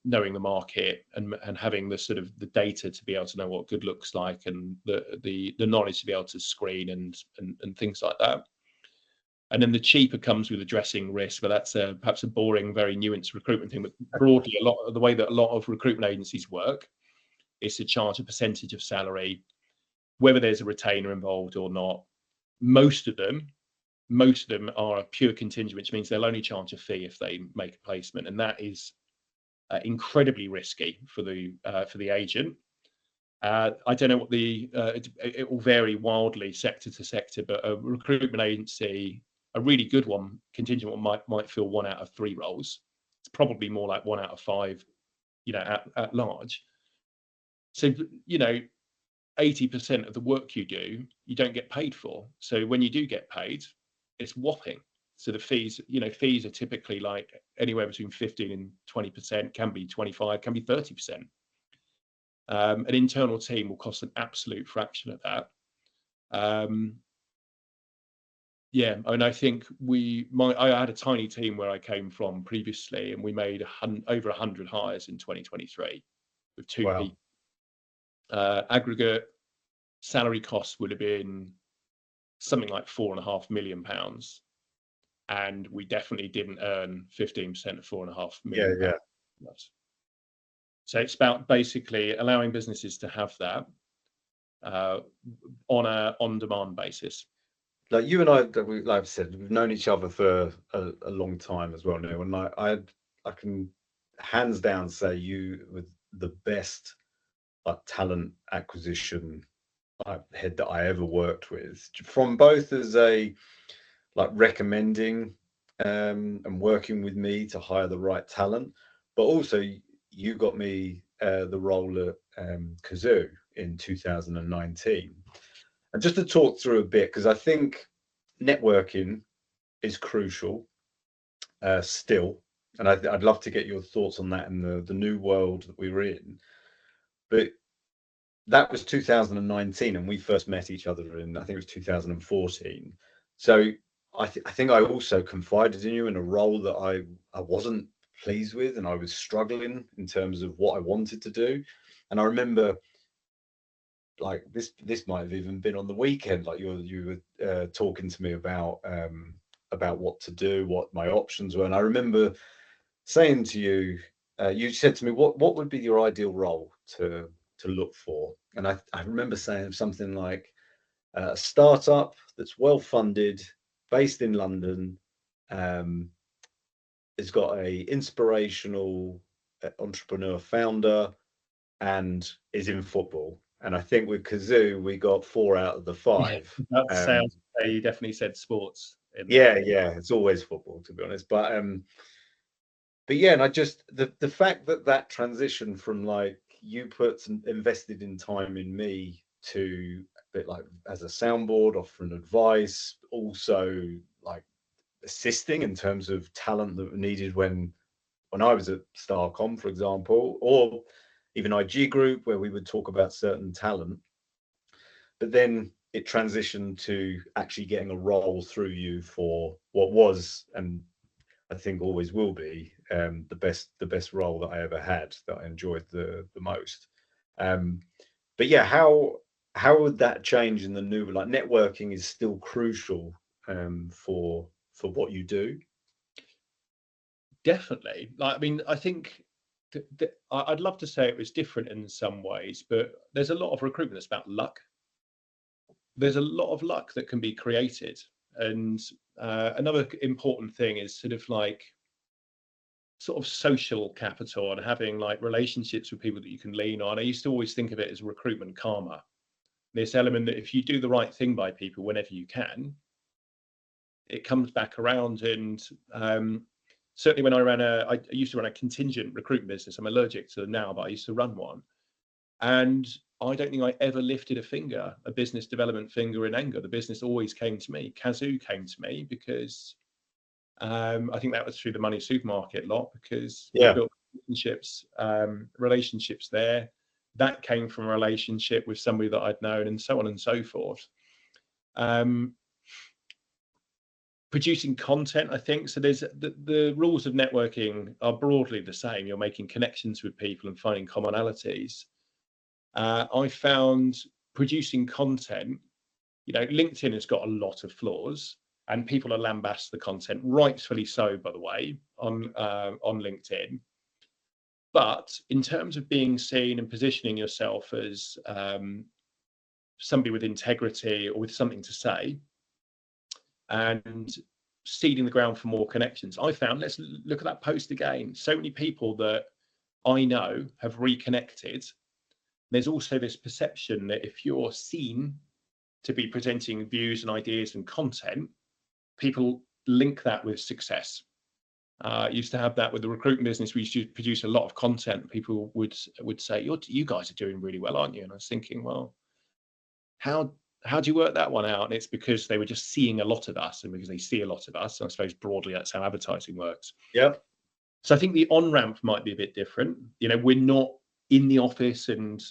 knowing the market and having the sort of the data to be able to know what good looks like, and the knowledge to be able to screen and things like that. And then the cheaper comes with addressing risk, but that's perhaps a boring, very nuanced recruitment thing. But broadly, a lot of the way that a lot of recruitment agencies work is to charge a percentage of salary, whether there's a retainer involved or not. Most of them are a pure contingent, which means they'll only charge a fee if they make a placement, and that is incredibly risky for the agent. I don't know what it will vary wildly sector to sector, but a recruitment agency, a really good one, contingent one, might fill 1 out of 3 roles. It's probably more like 1 out of 5, you know, at large. So, you know, 80% of the work you do, you don't get paid for. So when you do get paid, it's whopping. So the fees, you know, fees are typically like anywhere between 15 and 20%, can be 25, can be 30%. An internal team will cost an absolute fraction of that. Yeah, and I think I had a tiny team where I came from previously, and we made over 100 hires in 2023 with 2 Wow. people. Aggregate salary costs would have been something like £4.5 million, and we definitely didn't earn 15% of £4.5 million. Yeah. So it's about basically allowing businesses to have that on a on-demand basis. Like you and I, like I've said, we've known each other for a long time as well now, and I can hands down say you were the best talent acquisition head that I ever worked with, from both as a recommending and working with me to hire the right talent, but also you got me the role at Kazoo in 2019. And just to talk through a bit, because I think networking is crucial still, and I'd love to get your thoughts on that in the new world that we were in. But that was 2019, and we first met each other in, I think it was 2014. So I think I also confided in you in a role that I wasn't pleased with, and I was struggling in terms of what I wanted to do. And I remember, like, this might have even been on the weekend, like you were talking to me about what to do, what my options were. And I remember saying to you, you said to me, what would be your ideal role to look for? And I remember saying something like a startup that's well funded, based in London, has got a inspirational entrepreneur founder, and is in football. And I think with Kazoo, we got 4 out of the 5. That sounds. You definitely said sports. Yeah, it's always football, to be honest. But yeah, and I just the fact that transition from, like, you invested in time in me to, a bit like as a soundboard, offering advice, also like assisting in terms of talent that were needed when I was at Starcom, for example, or even IG Group, where we would talk about certain talent. But then it transitioned to actually getting a role through you for what was, and I think always will be, the best role that I ever had, that I enjoyed the most. Um, but yeah, how would that change in the new, like, networking is still crucial for what you do? Definitely. Like, I mean, I think I'd love to say it was different in some ways, but there's a lot of recruitment that's about luck. There's a lot of luck that can be created. And another important thing is sort of social capital and having like relationships with people that you can lean on. I used to always think of it as recruitment karma. This element that if you do the right thing by people whenever you can, it comes back around. And certainly when I used to run a contingent recruitment business. I'm allergic to them now, but I used to run one. And I don't think I ever lifted a business development finger in anger. The business always came to me. Kazoo came to me because I think that was through the money supermarket lot, because we Yeah. built relationships there. That came from a relationship with somebody that I'd known, and so on and so forth. Producing content, I think. So there's the rules of networking are broadly the same. You're making connections with people and finding commonalities. I found producing content, LinkedIn has got a lot of flaws, and people are lambast the content, rightfully so, by the way, on LinkedIn. But in terms of being seen and positioning yourself as somebody with integrity or with something to say, and seeding the ground for more connections, I found, let's look at that post again. So many people that I know have reconnected. There's also this perception that if you're seen to be presenting views and ideas and content, people link that with success. Used to have that with the recruitment business. We used to produce a lot of content. People would say, you guys are doing really well, aren't you? And I was thinking, well, how do you work that one out? And it's because they were just seeing a lot of us, and because they see a lot of us, I suppose broadly that's how advertising works. Yep. So I think the on-ramp might be a bit different. We're not in the office and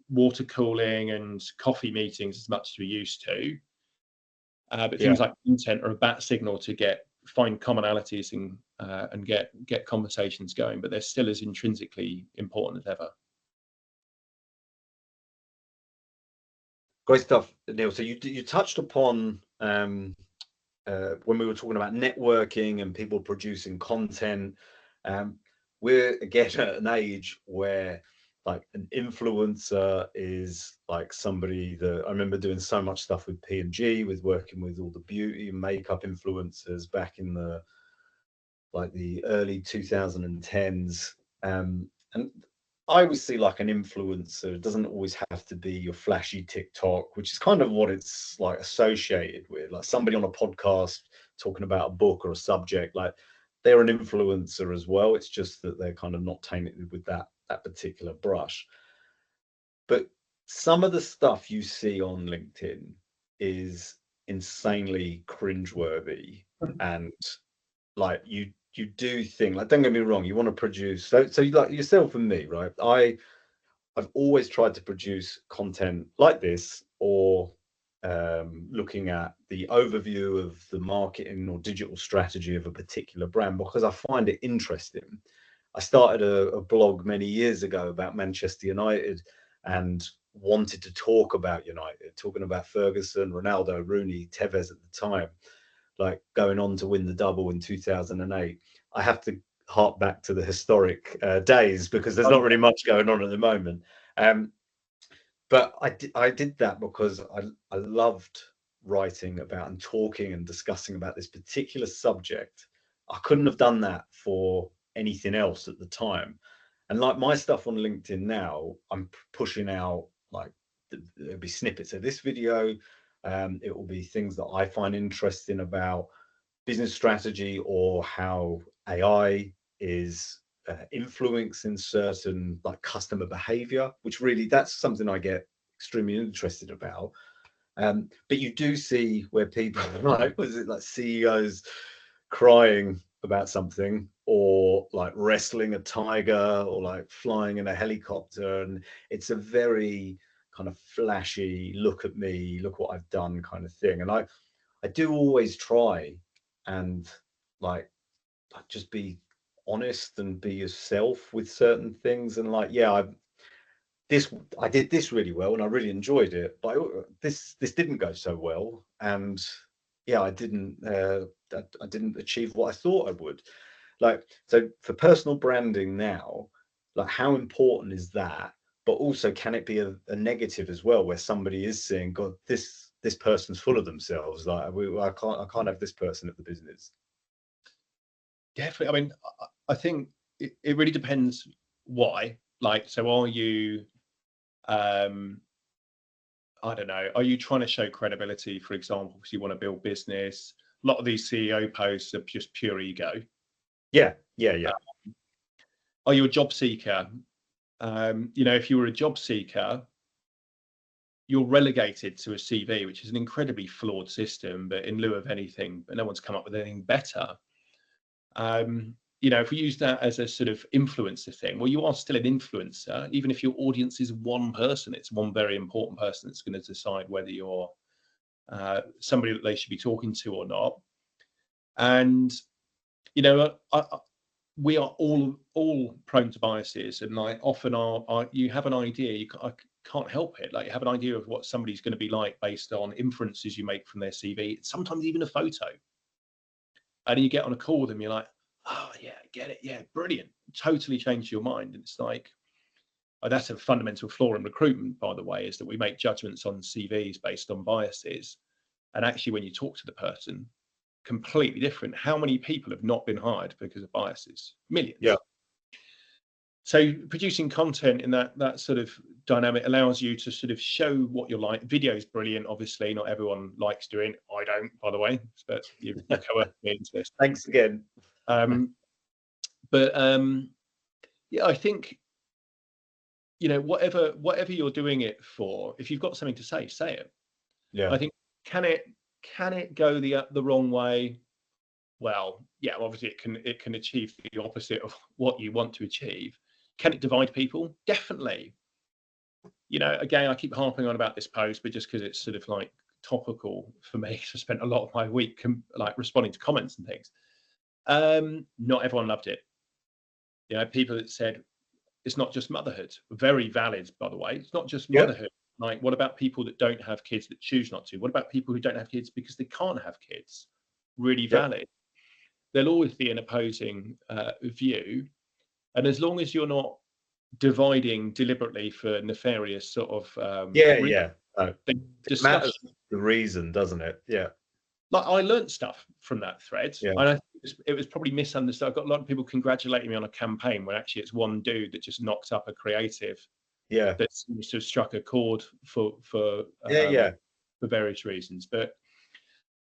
water cooling and coffee meetings as much as we used to. But things like content are a bat signal to find commonalities and get conversations going. But they're still as intrinsically important as ever. Great stuff, Neil. So you touched upon when we were talking about networking and people producing content. We're again at an age where, like, an influencer is like somebody that I remember doing so much stuff with P&G, with working with all the beauty and makeup influencers back in the early 2010s. And I always see, like, an influencer, it doesn't always have to be your flashy TikTok, which is kind of what it's like associated with, like somebody on a podcast talking about a book or a subject. Like, they're an influencer as well. It's just that they're kind of not tainted with that particular brush. But some of the stuff you see on LinkedIn is insanely cringeworthy, and like you do think, like, don't get me wrong, you want to produce, so like yourself and me, right? I've always tried to produce content like this, or looking at the overview of the marketing or digital strategy of a particular brand, because I find it interesting. I started a blog many years ago about Manchester United and wanted to talk about United, talking about Ferguson, Ronaldo, Rooney, Tevez at the time, like going on to win the double in 2008. I have to hark back to the historic days, because there's not really much going on at the moment. But I did that because I loved writing about and talking and discussing about this particular subject. I couldn't have done that for anything else at the time. And like my stuff on LinkedIn now, I'm pushing out, like, there'll be snippets of this video. It will be things that I find interesting about business strategy, or how AI is influence in certain like customer behavior, which really that's something I get extremely interested about. But you do see where people like, was it like CEOs crying about something, or like wrestling a tiger, or like flying in a helicopter, and it's a very kind of flashy, look at me, look what I've done kind of thing. And I do always try and like just be honest and be yourself with certain things. And like, yeah, I did this really well and I really enjoyed it, but this didn't go so well, and yeah, I didn't achieve what I thought I would. Like, so for personal branding now, like how important is that? But also, can it be a negative as well, where somebody is saying, God, this person's full of themselves, like I can't have this person at the business. Definitely. I mean, I think it really depends why. Like, so are you, um, I don't know, are you trying to show credibility, for example, because you want to build business? A lot of these CEO posts are just pure ego. Yeah, yeah. Are you a job seeker? If you were a job seeker, you're relegated to a CV, which is an incredibly flawed system, but in lieu of anything, but no one's come up with anything better. If we use that as a sort of influencer thing, well, you are still an influencer, even if your audience is one person. It's one very important person that's going to decide whether you're somebody that they should be talking to or not. And we are all prone to biases, and like often you have an idea, I can't help it. Like, you have an idea of what somebody's going to be like based on inferences you make from their CV, sometimes even a photo. And you get on a call with them, you're like, oh yeah, get it, yeah, brilliant, totally changed your mind. And it's like, that's a fundamental flaw in recruitment, by the way, is that we make judgments on CVs based on biases. And actually, when you talk to the person, completely different. How many people have not been hired because of biases? Millions. Yeah. So producing content in that sort of dynamic allows you to sort of show what you're like. Video is brilliant, obviously. Not everyone likes doing. I don't, by the way, but you've coerced me into this. Thanks again. Yeah, I think, whatever you're doing it for, if you've got something to say it. Yeah. I think, can it go the wrong way? Well, yeah, obviously it can achieve the opposite of what you want to achieve. Can it divide people? Definitely. Again, I keep harping on about this post, but just because it's sort of like topical for me, because I spent a lot of my week like responding to comments and things. Not everyone loved it. People that said it's not just motherhood. Very valid, by the way. It's not just motherhood. Like, what about people that don't have kids that choose not to? What about people who don't have kids because they can't have kids? Really valid. There'll always be an opposing view. And as long as you're not dividing deliberately for nefarious sort of it matters the reason, doesn't it? Yeah. Like, I learned stuff from that thread, Yeah. and I think it was probably misunderstood. I've got a lot of people congratulating me on a campaign when actually it's one dude that just knocked up a creative that seems to have struck a chord for various reasons. But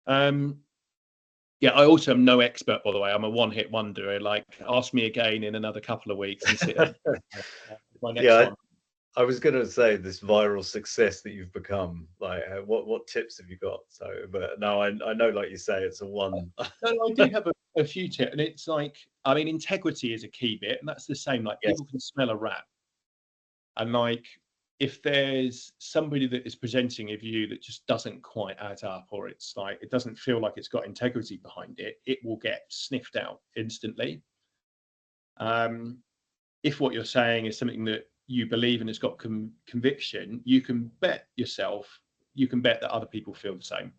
I also am no expert, by the way. I'm a one-hit wonder. Like, ask me again in another couple of weeks and see my next one. I was going to say, this viral success that you've become, like, what tips have you got? So, but no, I know, like you say, it's a one. No, I do have a few tips, and it's like, I mean, integrity is a key bit, and that's the same. Like, people can smell a rat, and like, if there's somebody that is presenting a view that just doesn't quite add up, or it's like it doesn't feel like it's got integrity behind it, it will get sniffed out instantly. If what you're saying is something that you believe and it's got conviction, you can bet that other people feel the same.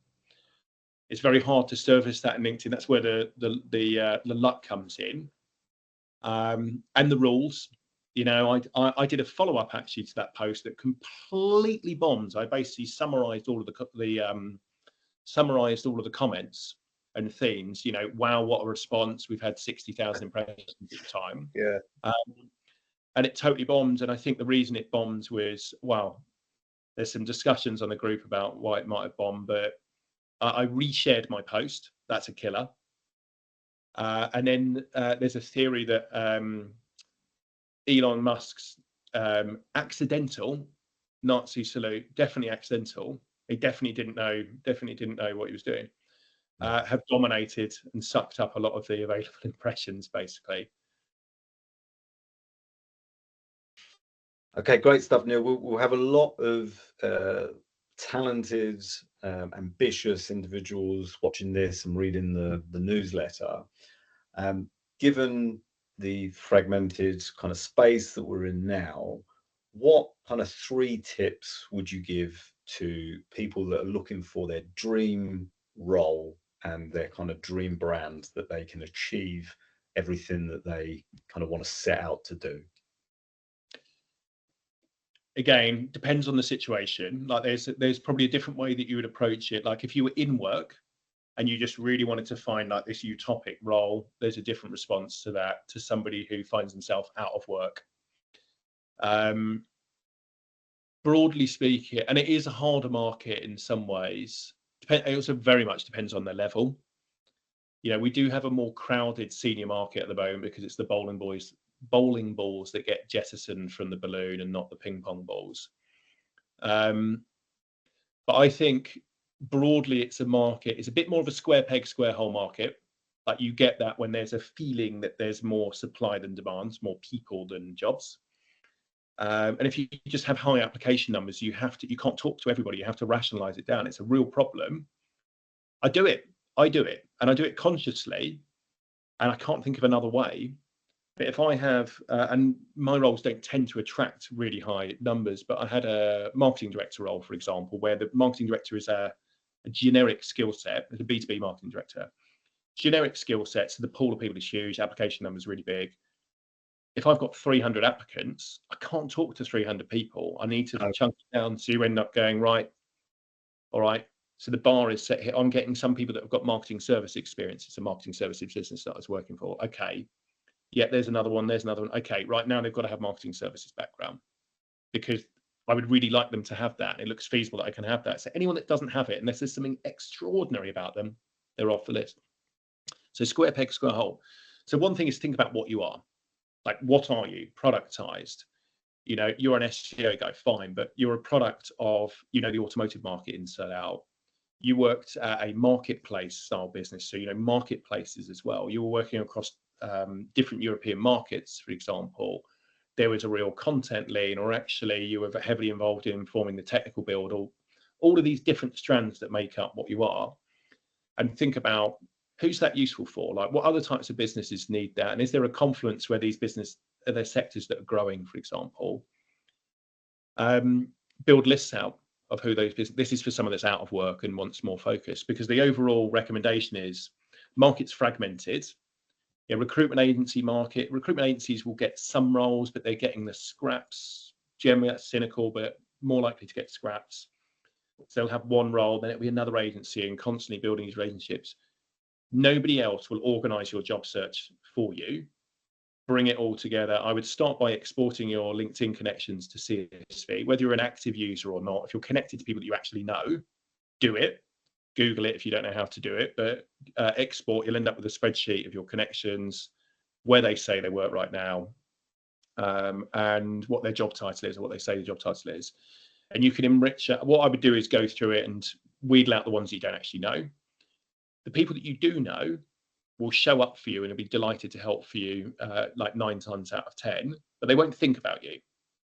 It's very hard to service that in LinkedIn. That's where the luck comes in, and the rules. I did a follow-up actually to that post that completely bombed. I basically summarized all of the comments and themes. Wow, what a response! We've had 60,000 impressions at the time. Yeah. And it totally bombed. And I think the reason it bombed was, well, there's some discussions on the group about why it might have bombed, but I reshared my post. That's a killer. And then there's a theory that Elon Musk's accidental Nazi salute, definitely accidental. He definitely didn't know what he was doing. Have dominated and sucked up a lot of the available impressions, basically. Okay, great stuff, Neil. We'll have a lot of talented, ambitious individuals watching this and reading the newsletter. Given the fragmented kind of space that we're in now, what kind of 3 tips would you give to people that are looking for their dream role and their kind of dream brand that they can achieve everything that they kind of want to set out to do? Again, depends on the situation. Like there's probably a different way that you would approach it. Like if you were in work and you just really wanted to find like this utopic role, there's a different response to that to somebody who finds themselves out of work. Broadly speaking, and it is a harder market in some ways. It also very much depends on the level. You know, we do have a more crowded senior market at the moment because it's the bowling balls that get jettisoned from the balloon and not the ping pong balls. But I think broadly it's a market, it's a bit more of a square peg, square hole market. Like you get that when there's a feeling that there's more supply than demand, more people than jobs. And if you just have high application numbers, you can't talk to everybody. You have to rationalize it down. It's a real problem. I do it, and I do it consciously, and I can't think of another way. But if I have, and my roles don't tend to attract really high numbers, but I had a marketing director role, for example, where the marketing director is a generic skill set, as a B2B marketing director. Generic skill sets, so the pool of people is huge, application numbers really big. If I've got 300 applicants, I can't talk to 300 people. I need to chunk it down, so you end up going, right, all right, so the bar is set here. I'm getting some people that have got marketing service experience. It's a marketing services business that I was working for. Okay. Yeah, there's another one. Okay, right now they've got to have marketing services background because I would really like them to have that. It looks feasible that I can have that. So anyone that doesn't have it, unless there's something extraordinary about them, they're off the list. So square peg, square hole. So one thing is think about what you are. Like, what are you? Productized. You know, you're an SEO guy, fine, but you're a product of, you know, the automotive market inside out. You worked at a marketplace style business, so you know marketplaces as well. You were working across different European markets, for example. There was a real content lean, or actually you were heavily involved in forming the technical build, or all of these different strands that make up what you are. And think about who's that useful for? Like, what other types of businesses need that? And is there a confluence where these are there sectors that are growing, for example? Build lists out of who those businesses. This is for someone that's out of work and wants more focus, because the overall recommendation is market's fragmented. Yeah, recruitment agencies will get some roles, but they're getting the scraps. Generally, that's cynical, but more likely to get scraps. So they'll have one role, then it'll be another agency, and constantly building these relationships. Nobody else will organize your job search for you. Bring it all together. I would start by exporting your LinkedIn connections to CSV, whether you're an active user or not. If you're connected to people that you actually know, do it. Google it if you don't know how to do it, but export, you'll end up with a spreadsheet of your connections, where they say they work right now, and what their job title is, or what they say the job title is. And you can enrich it. What I would do is go through it and wheedle out the ones that you don't actually know. The people that you do know will show up for you and will be delighted to help for you, like 9 times out of 10, but they won't think about you.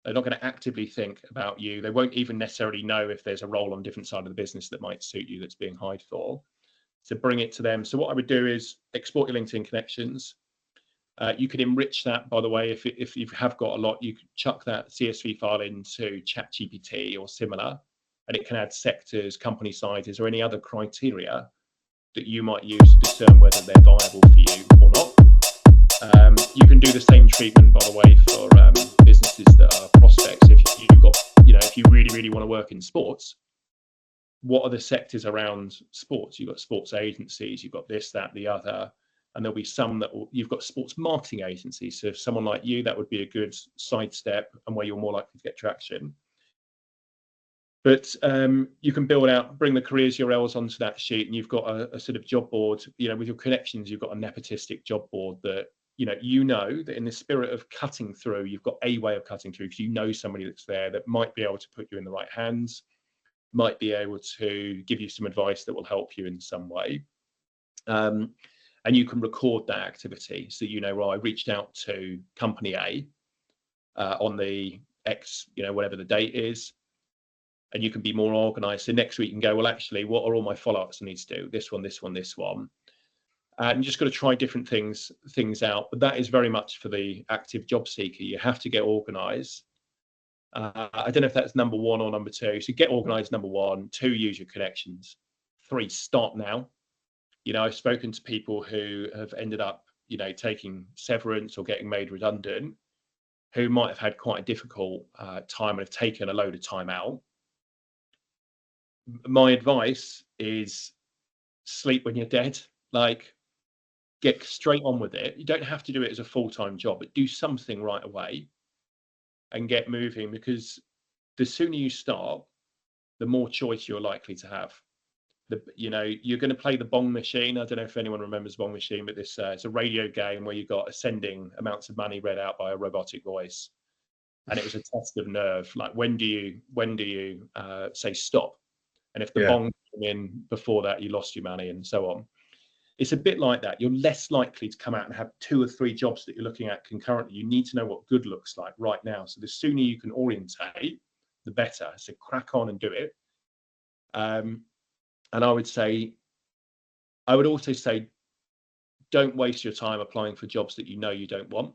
They're not going to actively think about you. They won't even necessarily know if there's a role on a different side of the business that might suit you that's being hired for. So bring it to them. So what I would do is export your LinkedIn connections. You could enrich that, by the way, if you have got a lot, you could chuck that CSV file into ChatGPT or similar, and it can add sectors, company sizes, or any other criteria that you might use to discern whether they're viable for you or not. You can do the same treatment, by the way, for businesses that are prospects. If you've got, you know, if you really, really want to work in sports, what are the sectors around sports? You've got sports agencies, you've got this, that, the other, and there'll be some that you've got sports marketing agencies. So if someone like you, that would be a good sidestep and where you're more likely to get traction. But you can bring the careers URLs onto that sheet, and you've got a sort of job board. You know, with your connections, you've got a nepotistic job board that you know that in the spirit of cutting through, you've got a way of cutting through because you know somebody that's there that might be able to put you in the right hands, might be able to give you some advice that will help you in some way. And you can record that activity. So, well, I reached out to company A on the X, whatever the date is, and you can be more organized. So next week you can go, well, actually, what are all my follow-ups I need to do? This one, this one, this one. And you just got to try different things out. But that is very much for the active job seeker. You have to get organized. I don't know if that's number one or number two. So get organized, number one. Two, use your connections. Three, start now. I've spoken to people who have ended up, taking severance or getting made redundant, who might have had quite a difficult time and have taken a load of time out. My advice is sleep when you're dead. Like, get straight on with it. You don't have to do it as a full-time job, but do something right away and get moving, because the sooner you start, the more choice you're likely to have. You're going to play the bong machine. I don't know if anyone remembers bong machine, but it's a radio game where you got ascending amounts of money read out by a robotic voice, and it was a test of nerve. Like, when do you say stop? And if the bong came in before that, you lost your money, and so on. It's a bit like that. You're less likely to come out and have 2 or 3 jobs that you're looking at concurrently. You need to know what good looks like right now. So the sooner you can orientate, the better. So crack on and do it. And I would also say, don't waste your time applying for jobs that you don't want,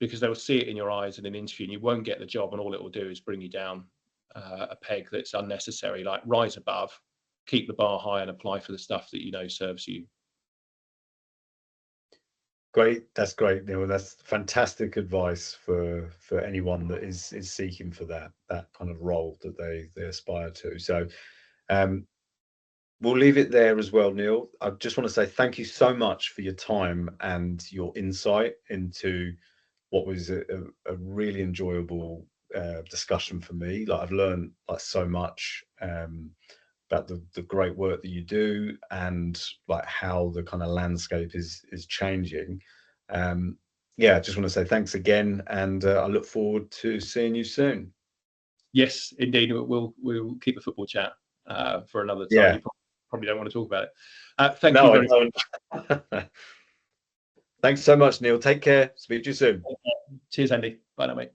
because they will see it in your eyes in an interview and you won't get the job, and all it will do is bring you down a peg that's unnecessary. Like, rise above, keep the bar high, and apply for the stuff that serves you. Great, that's great, Neil. That's fantastic advice for anyone that is seeking for that kind of role that they aspire to. So we'll leave it there as well, Neil. I just want to say thank you so much for your time and your insight into what was a really enjoyable discussion for me. Like, I've learned so much about the great work that you do, and like how the kind of landscape is changing. I just want to say thanks again, and I look forward to seeing you soon. Yes, indeed. We'll keep the football chat for another time. Yeah. You probably don't want to talk about it. Thank you very much. Thanks so much, Neil. Take care. Speak to you soon. Cheers, Andy. Bye now, mate.